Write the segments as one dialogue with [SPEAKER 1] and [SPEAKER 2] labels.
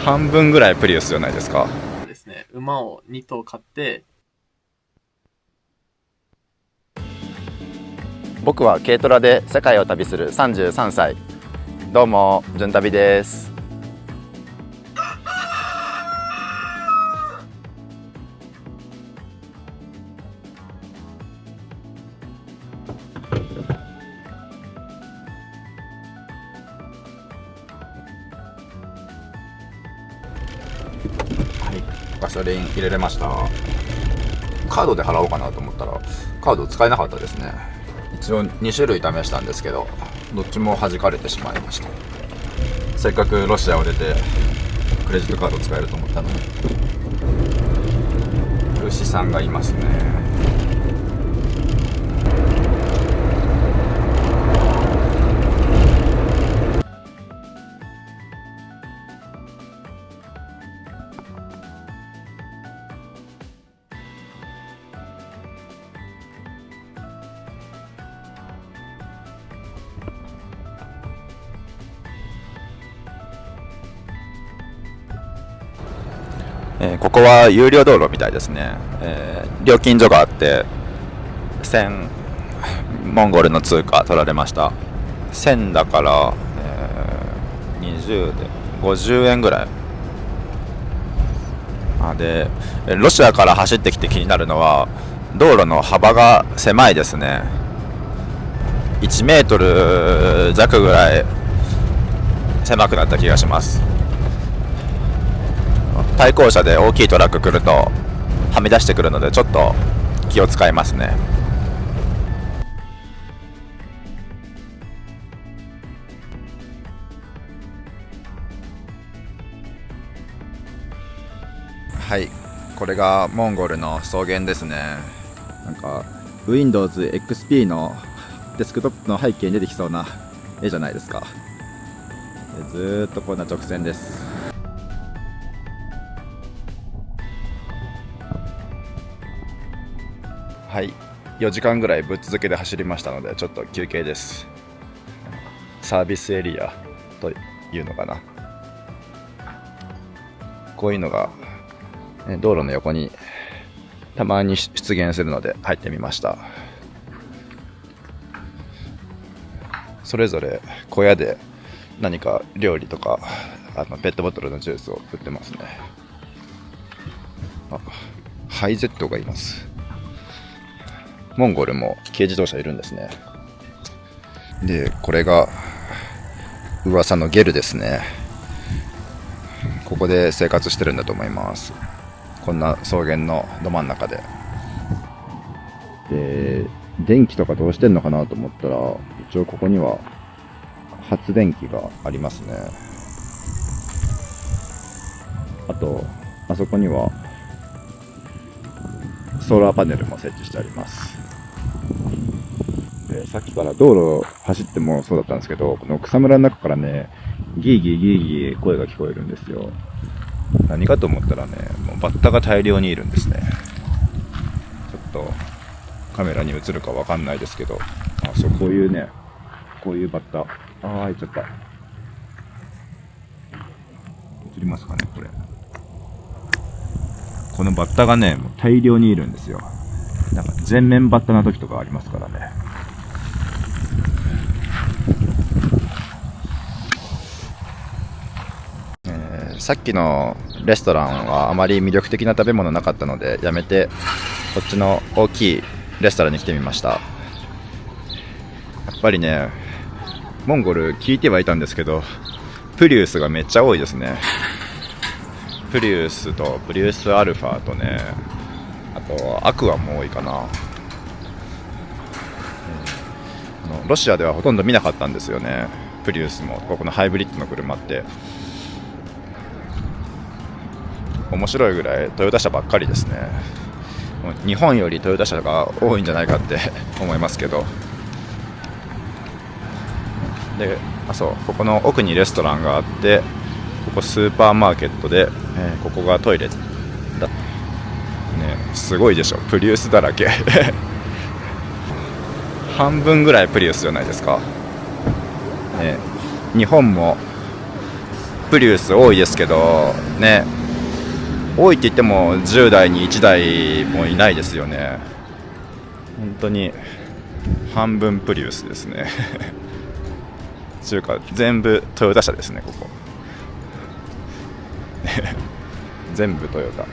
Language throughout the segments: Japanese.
[SPEAKER 1] 半分ぐらいプリウスじゃないですか。
[SPEAKER 2] ですね、馬を2頭買って。
[SPEAKER 1] 僕は軽トラで世界を旅する33歳。どうも、順旅です。ガソリン入れれました。カードで払おうかなと思ったらカード使えなかったですね。一応2種類試したんですけど、どっちも弾かれてしまいました。せっかくロシアを出てクレジットカード使えると思ったのに。牛さんがいますね。ここは有料道路みたいですね。料金所があって1000モンゴルの通貨取られました。1000だから、20で50円ぐらい。でロシアから走ってきて気になるのは道路の幅が狭いですね。1メートル弱ぐらい狭くなった気がします。対向車で大きいトラック来るとはみ出してくるのでちょっと気を使いますね。はい、これがモンゴルの草原ですね。なんか Windows XP のデスクトップの背景に出てきそうな絵じゃないですか。ずーっとこんな直線です。はい、4時間ぐらいぶっ続けで走りましたのでちょっと休憩です。サービスエリアというのかな、こういうのが道路の横にたまに出現するので入ってみました。それぞれ小屋で何か料理とかペットボトルのジュースを売ってますね。ハイゼットがいます。モンゴルも軽自動車いるんですね。で、これが噂のゲルですね。ここで生活してるんだと思います。こんな草原のど真ん中で。で、電気とかどうしてんのかなと思ったら、一応ここには発電機がありますね。あと、あそこにはソーラーパネルも設置してあります。で、さっきから道路走ってもそうだったんですけど、この草むらの中からね、ギーギーギーギー声が聞こえるんですよ。何かと思ったらね、もうバッタが大量にいるんですね。ちょっとカメラに映るかわかんないですけど、そう、こういうね、こういうバッタ、開いちゃった。映りますかね、これ。このバッタがね、もう大量にいるんですよ。なんか全面バッタな時とかありますからね。さっきのレストランはあまり魅力的な食べ物なかったのでやめて、こっちの大きいレストランに来てみました。やっぱりね、モンゴル聞いてはいたんですけど、プリウスがめっちゃ多いですね。プリウスとプリウスアルファとね、あとアクアも多いかな。ロシアではほとんど見なかったんですよね、プリウスも。ここのハイブリッドの車って面白いぐらいトヨタ車ばっかりですね。日本よりトヨタ車が多いんじゃないかって思いますけど。で、そう、ここの奥にレストランがあって、ここスーパーマーケットで、ここがトイレだ、ね、すごいでしょ、プリウスだらけ半分ぐらいプリウスじゃないですか、日本もプリウス多いですけどね、多いって言っても10台に1台もいないですよね。本当に半分プリウスですねというか全部トヨタ車ですね、ここ全部トヨタ、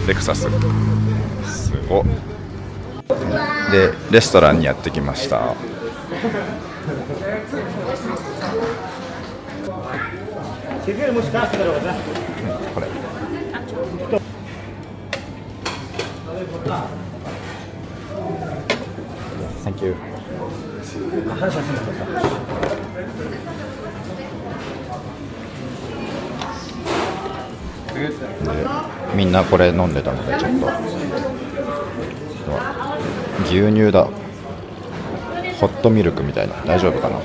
[SPEAKER 1] レクサス、すごっ。でレストランにやってきました。これThank you。でみんなこれ飲んでたのでちょっと牛乳だ、ホットミルクみたいな、大丈夫かな。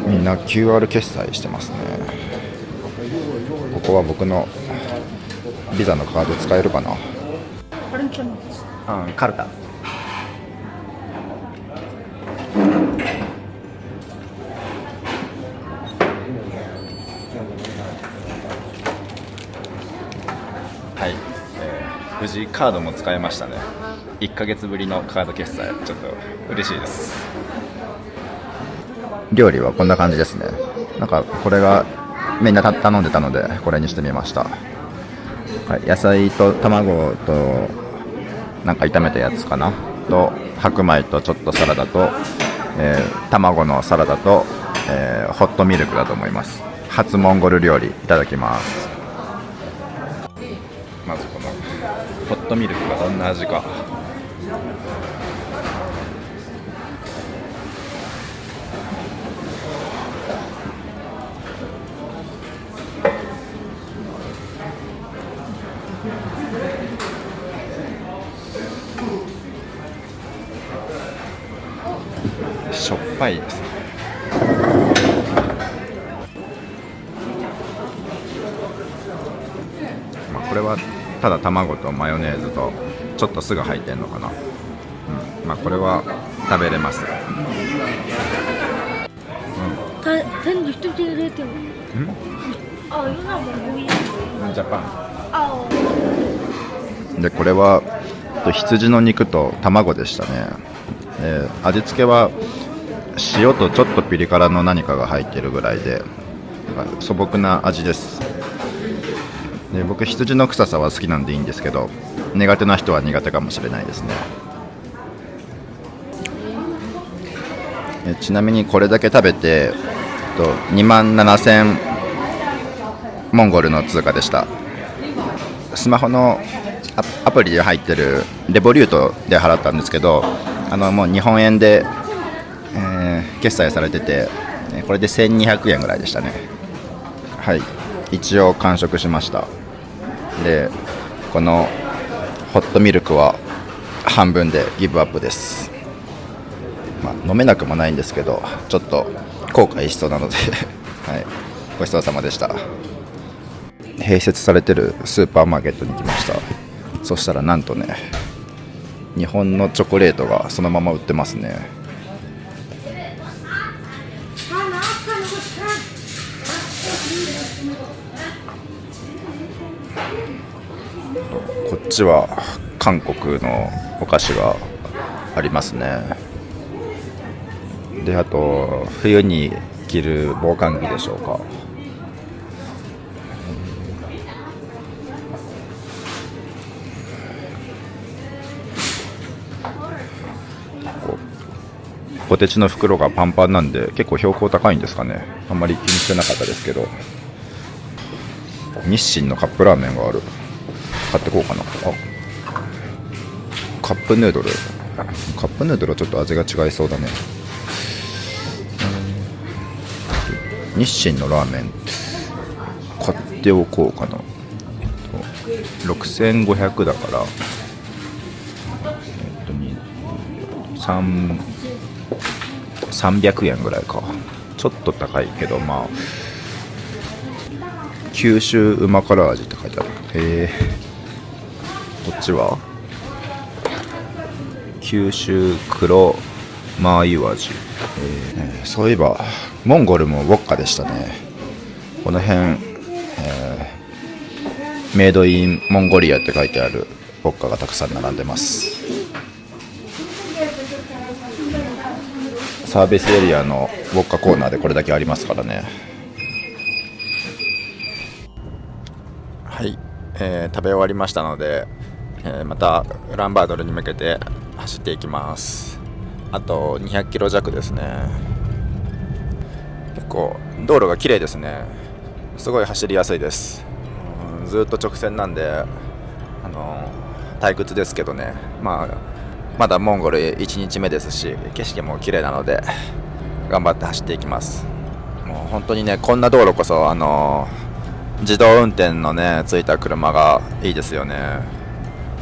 [SPEAKER 1] みんな QR 決済してますね。ここは僕のビザのカード使えるかな。カルタ。はい、無事カードも使えましたね。1ヶ月ぶりのカード決済、ちょっと嬉しいです。料理はこんな感じですね。なんかこれがみんな頼んでたのでこれにしてみました。はい、野菜と卵となんか炒めたやつかなと、白米とちょっとサラダと、卵のサラダと、ホットミルクだと思います。初モンゴル料理いただきます。まずこのホットミルクがどんな味か。しょっぱいですね。これはただ卵とマヨネーズとちょっと酢が入ってるのかな。これは食べれます。ジャパンで、これは羊の肉と卵でしたね。味付けは塩とちょっとピリ辛の何かが入っているぐらいで素朴な味です。で僕羊の臭さは好きなんでいいんですけど、苦手な人は苦手かもしれないですね。ちなみにこれだけ食べて27,000モンゴルの通貨でした。スマホのアプリで入ってるレボリュートで払ったんですけど、もう日本円で、決済されてて、これで1200円ぐらいでしたね。はい、一応完食しました。でこのホットミルクは半分でギブアップです。飲めなくもないんですけどちょっと後悔しそうなのではい、ごちそうさまでした。併設されてるスーパーマーケットに来ました。そしたらなんとね、日本のチョコレートがそのまま売ってますね。こっちは韓国のお菓子がありますね。であと冬に着る防寒着でしょうか。ポテチの袋がパンパンなんで結構標高高いんですかね。あんまり気にしてなかったですけど、日清のカップラーメンがある。買ってこうかな。カップヌードルはちょっと味が違いそうだね。日清のラーメン買っておこうかな。6500だから300円ぐらいか。ちょっと高いけど九州うま辛味って書いてある。こっちは九州黒マー油味、そういえばモンゴルもウォッカでしたね。この辺、メイドインモンゴリアって書いてあるウォッカがたくさん並んでます。サービスエリアのウォッカコーナーでこれだけありますからね。はい、食べ終わりましたので、またウランバートルに向けて走っていきます。あと200キロ弱ですね。結構道路が綺麗ですね。すごい走りやすいです。ずっと直線なんで、退屈ですけどね、まだモンゴル1日目ですし、景色も綺麗なので頑張って走っていきます。もう本当にね、こんな道路こそ自動運転のねついた車がいいですよね。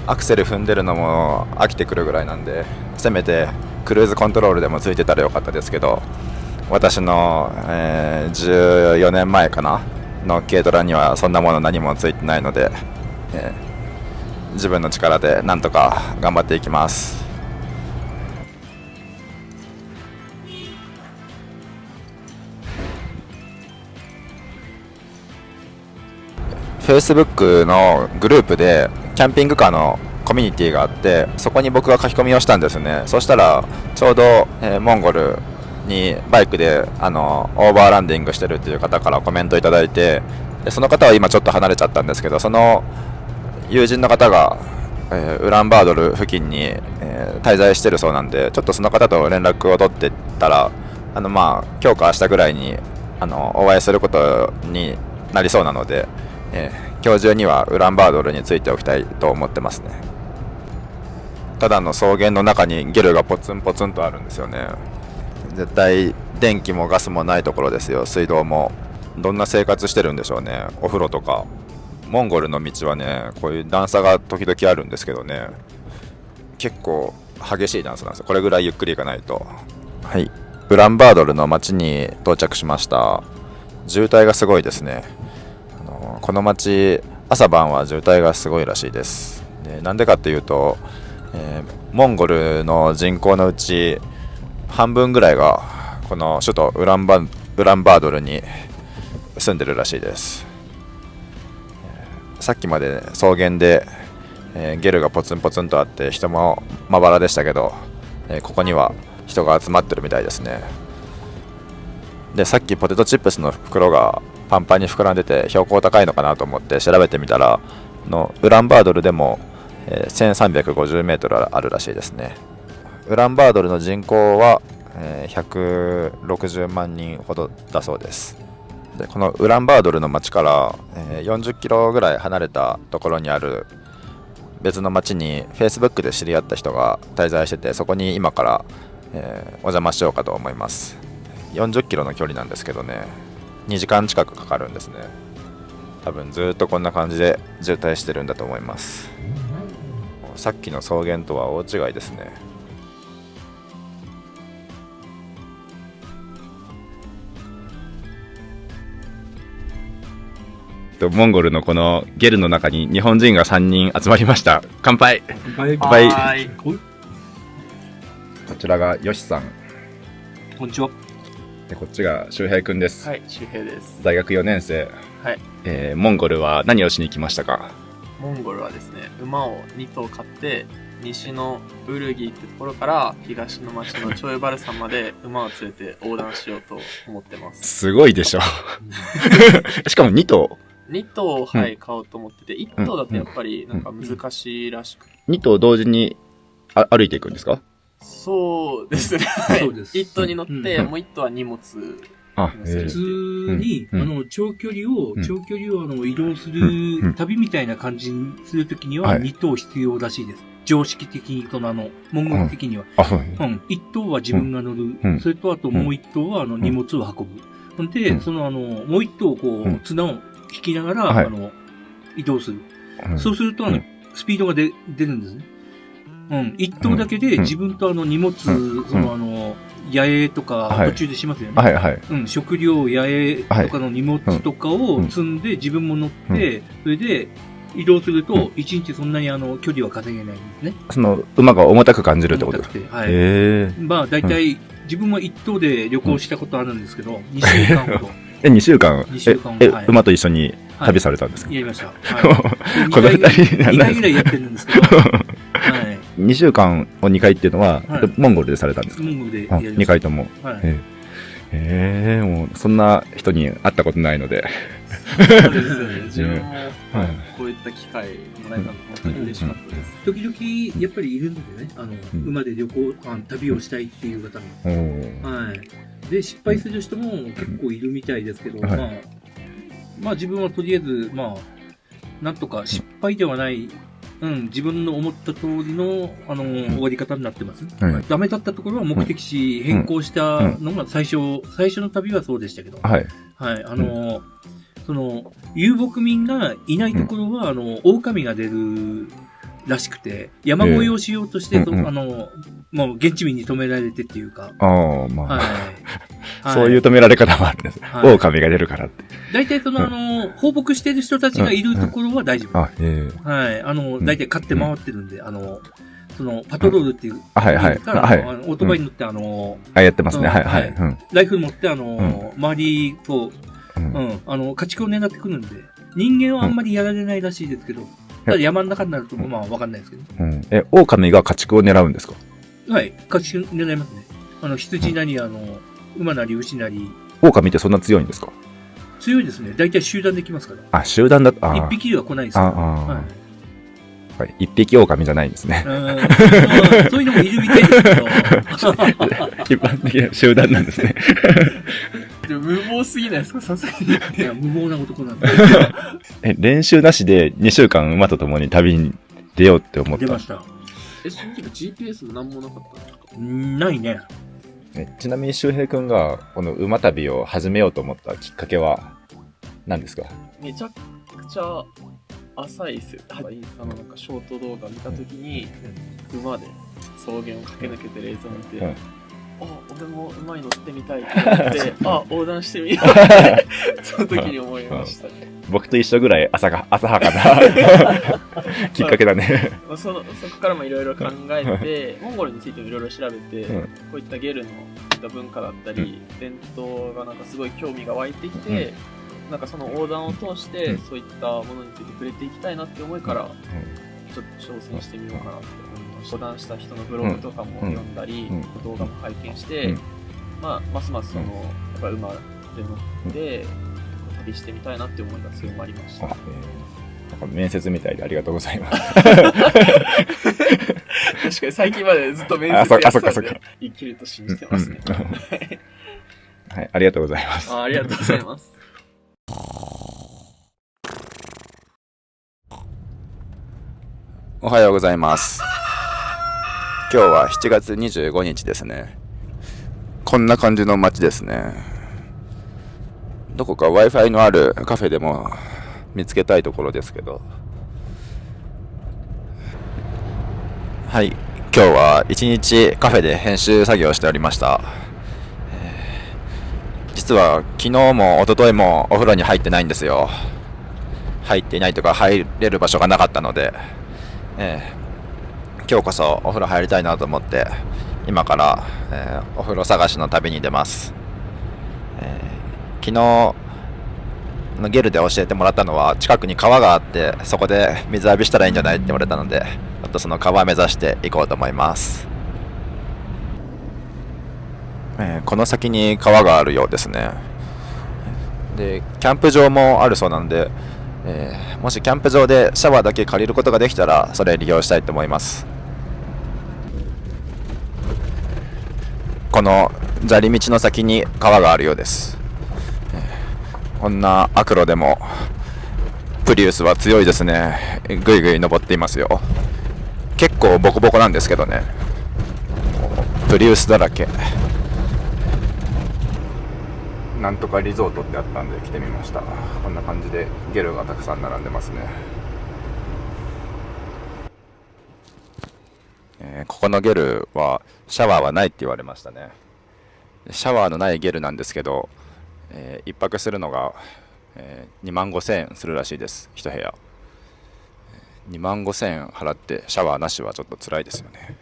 [SPEAKER 1] アクセル踏んでるのも飽きてくるぐらいなんで、せめてクルーズコントロールでもついてたらよかったですけど、私の、14年前かなの軽トラにはそんなもの何もついてないので、自分の力でなんとか頑張っていきます。Facebook のグループでキャンピングカーのコミュニティがあって、そこに僕が書き込みをしたんですね。そしたらちょうど、モンゴルにバイクでオーバーランディングしてるっていう方からコメントいただいて、でその方は今ちょっと離れちゃったんですけど、その友人の方が、ウランバートル付近に、滞在してるそうなんで、ちょっとその方と連絡を取ってったら、今日か明日ぐらいにお会いすることになりそうなので、今日中にはウランバートルについておきたいと思ってますね。ただの草原の中にゲルがポツンポツンとあるんですよね。絶対電気もガスもないところですよ。水道も。どんな生活してるんでしょうね。お風呂とか。モンゴルの道はね、こういう段差が時々あるんですけどね、結構激しい段差なんですよ。これぐらいゆっくり行かないと。はい、ウランバートルの町に到着しました。渋滞がすごいですね。この町朝晩は渋滞がすごいらしいです。でなんでかっていうと、モンゴルの人口のうち半分ぐらいがこの首都ウランバートルに住んでるらしいです。さっきまで草原で、ゲルがポツンポツンとあって人もまばらでしたけど、ここには人が集まってるみたいですね。でさっきポテトチップスの袋がパンパンに膨らんでて標高高いのかなと思って調べてみたら、ウランバートルでも、1350メートルあるらしいですね。ウランバートルの人口は、160万人ほどだそうです。でこのウランバートルの町から、40キロぐらい離れたところにある別の町に Facebook で知り合った人が滞在してて、そこに今から、お邪魔しようかと思います。40キロの距離なんですけどね、2時間近くかかるんですね。多分ずっとこんな感じで渋滞してるんだと思います。さっきの草原とは大違いですね。モンゴルのこのゲルの中に日本人が3人集まりました。乾杯。乾杯。こちらがヨシさん。
[SPEAKER 3] こんにちは。
[SPEAKER 1] でこっちが周平くんです。
[SPEAKER 2] はい、周平です。
[SPEAKER 1] 大学4年生。
[SPEAKER 2] はい。
[SPEAKER 1] モンゴルは何をしに来ましたか？
[SPEAKER 2] モンゴルはですね、馬を2頭買って西のウルギーってところから東の町のチョエバル山まで馬を連れて横断しようと思ってます。
[SPEAKER 1] すごいでしょ。しかも2頭。
[SPEAKER 2] 2頭、はい、買おうと思ってて、1頭だとやっぱりなんか難しいらしくて。
[SPEAKER 1] 2頭同時に歩いていくんですか？
[SPEAKER 2] そうですね。そうです。1頭に乗って、もう1頭は荷物。
[SPEAKER 3] 普通に、長距離を移動する旅みたいな感じにするときには2頭必要らしいです。常識的に、モンゴル的には。1頭は自分が乗る。それとあともう1頭は荷物を運ぶ。で、もう1頭をこう、綱を引きながら、移動する。そうすると、スピードが出るんですね。一頭だけで自分と荷物、野営とか途中でしますよね。食料、野営とかの荷物とかを積んで自分も乗って、それで移動すると、1日そんなに距離は稼げないんですね。
[SPEAKER 1] その馬が重たく感じるってことですか？
[SPEAKER 3] はい。
[SPEAKER 1] へ
[SPEAKER 3] まあ、大体、自分は1頭で旅行したことあるんですけど、2週間ほど。
[SPEAKER 1] 2週間
[SPEAKER 3] 2週間はい
[SPEAKER 1] 馬と一緒に旅されたんですか？
[SPEAKER 3] やりました。はい。
[SPEAKER 1] この二人
[SPEAKER 3] 2回ぐらいやってるんですけど、はい。
[SPEAKER 1] 2週間を2回っていうのは、モンゴルでされたんですか？
[SPEAKER 3] モンゴルでやりました。
[SPEAKER 1] 2回とも。
[SPEAKER 3] はい。
[SPEAKER 1] もうそんな人に会ったことないので。
[SPEAKER 2] そうですよね。自分もこういった機会もらえたの本当に嬉しかったです。
[SPEAKER 3] 時々やっぱりいるのでね、馬で旅をしたいっていう方も。はい。で、失敗する人も結構いるみたいですけど、まあ自分はとりあえず、まあ、なんとか失敗ではない、自分の思った通りの、終わり方になってます。ダメだったところは目的地変更したのが最初の旅はそうでしたけど、はい。その、遊牧民がいないところは、狼が出るらしくて、山越えをしようとして、もう現地民に止められてっていうか。
[SPEAKER 1] そういう止められ方もあるんです。狼が出るからって。
[SPEAKER 3] 大体放牧してる人たちがいるところは大丈夫。はい。大体買って回ってるんで、その、パトロールっていう、オートバイに乗って
[SPEAKER 1] やってますね。はい。
[SPEAKER 3] ライフル持って周りと、家畜を狙ってくるんで、人間はあんまりやられないらしいですけど、ただ山の中になるとまあわかんないですけど。
[SPEAKER 1] 狼が家畜を狙うんですか？
[SPEAKER 3] はい、家畜狙いますね。羊なり、馬なり牛なり。
[SPEAKER 1] 狼ってそんな強いんですか？
[SPEAKER 3] 強いですね。大体集団で来ますから。
[SPEAKER 1] 集団だと、
[SPEAKER 3] 一匹では来ないですから。
[SPEAKER 1] 一匹狼じゃないんですね。
[SPEAKER 3] そういうのもいるみたいですけど。
[SPEAKER 1] 一般的な集団なんですね。
[SPEAKER 2] でも無謀すぎないですか、さすがに。
[SPEAKER 3] いや、無謀な男なんで。
[SPEAKER 1] 練習なしで2週間馬と共に旅に出ようって思った。
[SPEAKER 3] 出ました。
[SPEAKER 2] その時 GPS なんもなかったんですか？
[SPEAKER 3] ないね。
[SPEAKER 1] ちなみに周平くんがこの馬旅を始めようと思ったきっかけは何ですか？
[SPEAKER 2] めちゃくちゃ浅いですよ。インスタのなんかショート動画見たときに、馬で草原を駆け抜けてる映像を見て、俺も馬に乗ってみたいって思って、横断してみようってその時に思いましたね。
[SPEAKER 1] 僕と一緒ぐらい浅はかなきっかけだね。
[SPEAKER 2] そこからもいろいろ考えて、モンゴルについてもいろいろ調べて、こういったゲルの文化だったり、伝統がなんかすごい興味が湧いてきて、なんかその横断を通してそういったものについて触れていきたいなって思いから、ちょっと挑戦してみようかなって思いました。横断した人のブログとかも読んだり、動画も拝見して、ますますそのやっぱ馬で乗って旅してみたいなって思いが強まりました。
[SPEAKER 1] なんか面接みたいでありがとうございます。
[SPEAKER 2] 確かに最近までずっと面接やってたんで生きると信じてますね。
[SPEAKER 1] はい、ありがとうございます。
[SPEAKER 2] ありがとうございます。
[SPEAKER 1] おはようございます。今日は7月25日ですね。こんな感じの街ですね。どこか Wi-Fi のあるカフェでも見つけたいところですけど。はい、今日は一日カフェで編集作業をしておりました。実は昨日も一昨日もお風呂に入ってないんですよ。入っていないとか入れる場所がなかったので、今日こそお風呂入りたいなと思って今から、お風呂探しの旅に出ます。昨日のゲルで教えてもらったのは近くに川があってそこで水浴びしたらいいんじゃないって言われたので、ちょっとその川目指していこうと思います。この先に川があるようですね。でキャンプ場もあるそうなので、もしキャンプ場でシャワーだけ借りることができたらそれ利用したいと思います。この砂利道の先に川があるようです。こんな悪路でもプリウスは強いですね。ぐいぐい登っていますよ。結構ボコボコなんですけどね。プリウスだらけ。なんとかリゾートってあったんで来てみました。こんな感じでゲルがたくさん並んでますね。ここのゲルはシャワーはないって言われましたね。シャワーのないゲルなんですけど、1泊するのが、25,000円するらしいです。1部屋。25,000円払ってシャワーなしはちょっと辛いですよね。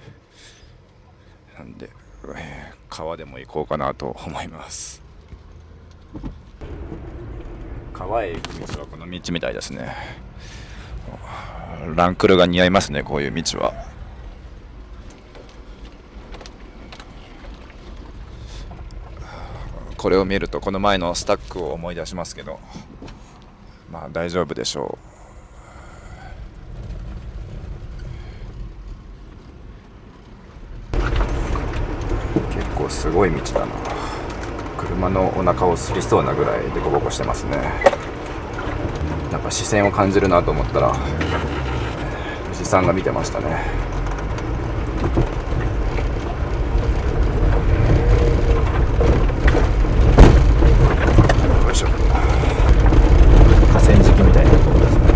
[SPEAKER 1] なんで、川でも行こうかなと思います。川へ行く道はこの道みたいですね。ランクルが似合いますね、こういう道は。これを見るとこの前のスタックを思い出しますけど、まあ大丈夫でしょう。結構すごい道だな。車のお腹をすりそうなぐらいデコボコしてますね。なんか視線を感じるなと思ったらおじさんが見てましたね。よいしょ。河川敷みたいなところですね。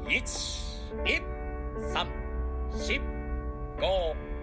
[SPEAKER 4] 1、2、3、4、5、